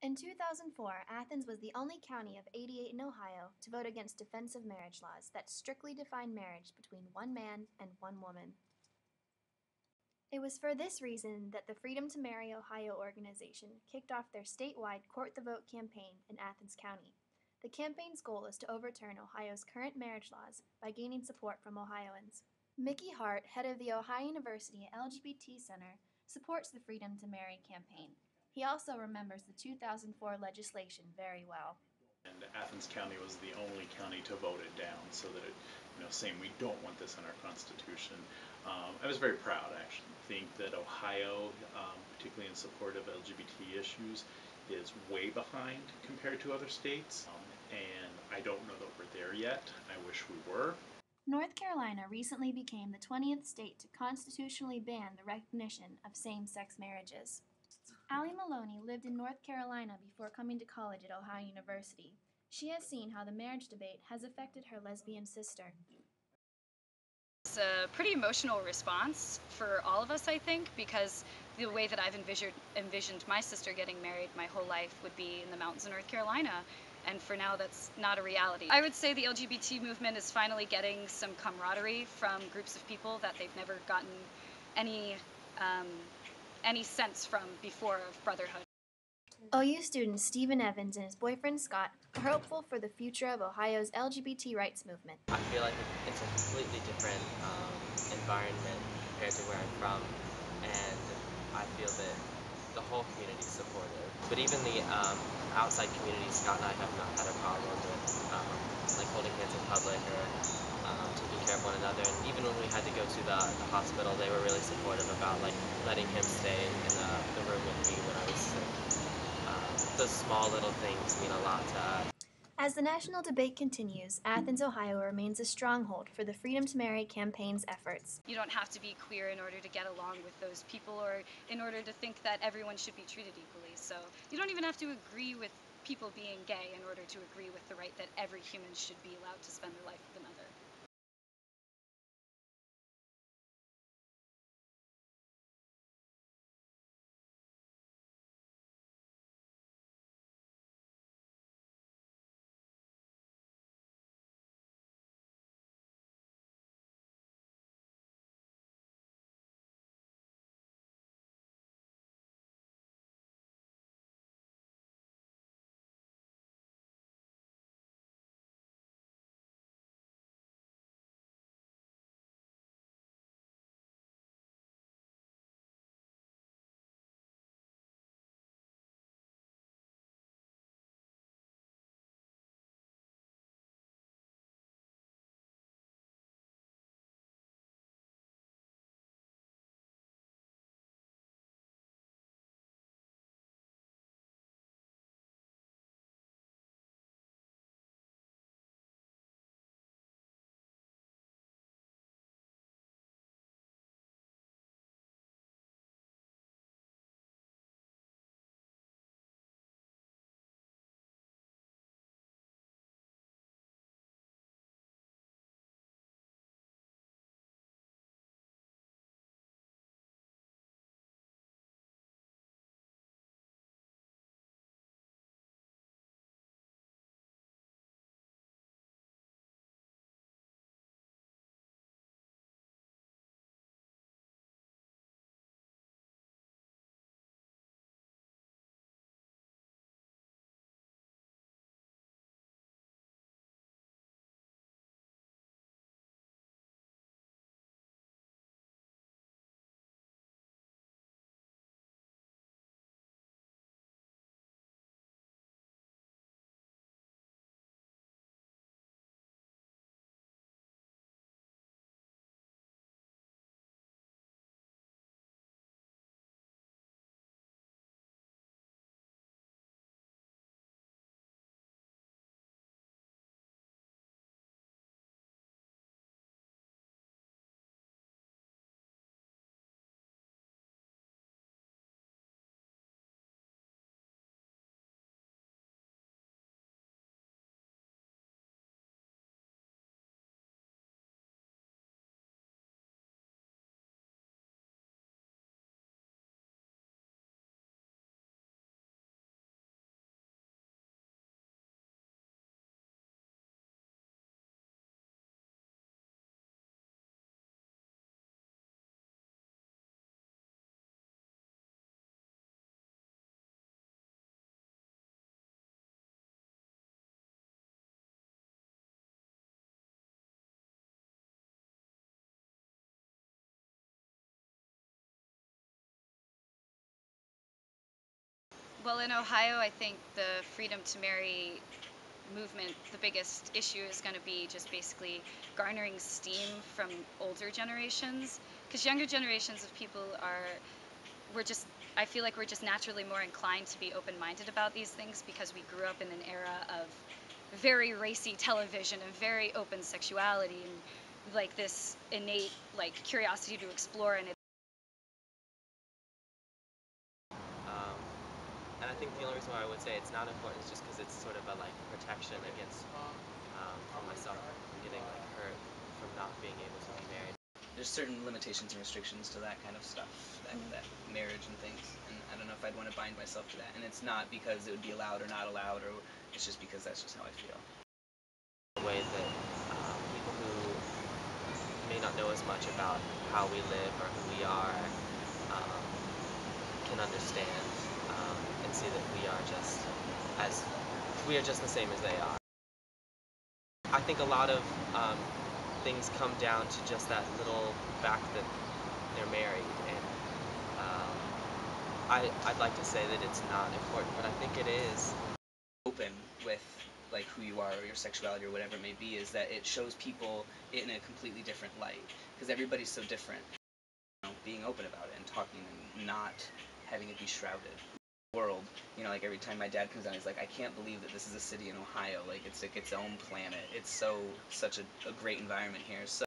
In 2004, Athens was the only county of 88 in Ohio to vote against defensive marriage laws that strictly defined marriage between one man and one woman. It was for this reason that the Freedom to Marry Ohio organization kicked off their statewide Court the Vote campaign in Athens County. The campaign's goal is to overturn Ohio's current marriage laws by gaining support from Ohioans. Mickey Hart, head of the Ohio University LGBT Center, supports the Freedom to Marry campaign. He also remembers the 2004 legislation very well. And Athens County was the only county to vote it down, so that it, saying we don't want this in our constitution. I was very proud, actually. I think that Ohio, particularly in support of LGBT issues, is way behind compared to other states, and I don't know that we're there yet. I wish we were. North Carolina recently became the 20th state to constitutionally ban the recognition of same-sex marriages. Allie Maloney lived in North Carolina before coming to college at Ohio University. She has seen how the marriage debate has affected her lesbian sister. It's a pretty emotional response for all of us, I think, because the way that I've envisioned my sister getting married my whole life would be in the mountains of North Carolina, and for now that's not a reality. I would say the LGBT movement is finally getting some camaraderie from groups of people that they've never gotten any sense from before of brotherhood. OU student Stephen Evans and his boyfriend Scott are hopeful for the future of Ohio's LGBT rights movement. I feel like it's a completely different environment compared to where I'm from, and I feel that the whole community is supportive. But even the outside community, Scott and I have not had a problem with like holding hands in public or taking care of one another. And even when we had to go to the hospital, they were really supportive about like letting him stay in the room with me when I was sick. Those small little things mean a lot to us. As the national debate continues, Athens, Ohio remains a stronghold for the Freedom to Marry campaign's efforts. You don't have to be queer in order to get along with those people or in order to think that everyone should be treated equally. So you don't even have to agree with people being gay in order to agree with the right that every human should be allowed to spend their life with another. Well, in Ohio, I think the freedom to marry movement, the biggest issue is going to be just basically garnering steam from older generations. Because younger generations of people we're just, I feel like we're just naturally more inclined to be open minded about these things because we grew up in an era of very racy television and very open sexuality and like this innate like curiosity to explore and Um, and I think the only reason why I would say it's not important is just because it's sort of a like protection against for myself from getting like hurt from not being able to be married. There's certain limitations and restrictions to that kind of stuff, that marriage and things, and I don't know if I'd want to bind myself to that. And it's not because it would be allowed or not allowed, or it's just because that's just how I feel. The way that people who may not know as much about how we live or who we are um, can understand and see that as we are just the same as they are. I think a lot of things come down to just that little fact that they're married, and I'd like to say that it's not important, but I think it is. Open with like who you are or your sexuality or whatever it may be is that it shows people in a completely different light because everybody's so different. Being open about it and talking and not having it be shrouded. World, like every time my dad comes down, he's like, I can't believe that this is a city in Ohio. Like it's like its own planet. It's such a great environment here. So